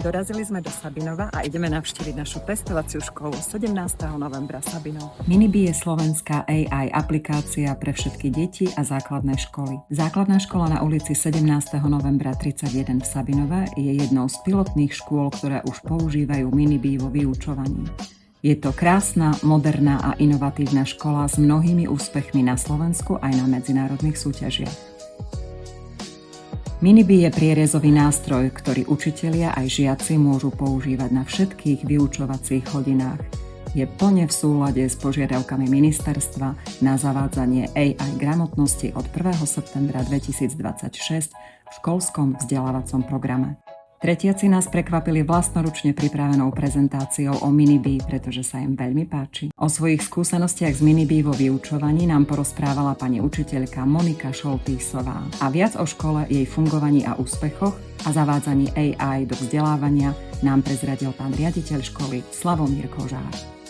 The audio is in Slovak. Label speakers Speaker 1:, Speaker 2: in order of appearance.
Speaker 1: Dorazili sme do Sabinova a ideme navštíviť našu testovaciu školu 17. novembra Sabinov.
Speaker 2: Minibee je slovenská AI aplikácia pre všetky deti a základné školy. Základná škola na ulici 17. novembra 31 v Sabinove je jednou z pilotných škôl, ktoré už používajú Minibee vo vyučovaní. Je to krásna, moderná a inovatívna škola s mnohými úspechmi na Slovensku aj na medzinárodných súťažiach. Minibee je prierezový nástroj, ktorý učitelia aj žiaci môžu používať na všetkých vyučovacích hodinách. Je plne v súlade s požiadavkami ministerstva na zavádzanie AI gramotnosti od 1. septembra 2026 v školskom vzdelávacom programe. Tretiaci nás prekvapili vlastnoručne pripravenou prezentáciou o Minibee, pretože sa im veľmi páči. O svojich skúsenostiach s Minibee vo vyučovaní nám porozprávala pani učiteľka Monika Šoltýsová. A viac o škole, jej fungovaní a úspechoch a zavádzaní AI do vzdelávania nám prezradil pán riaditeľ školy Slavomír Kožár.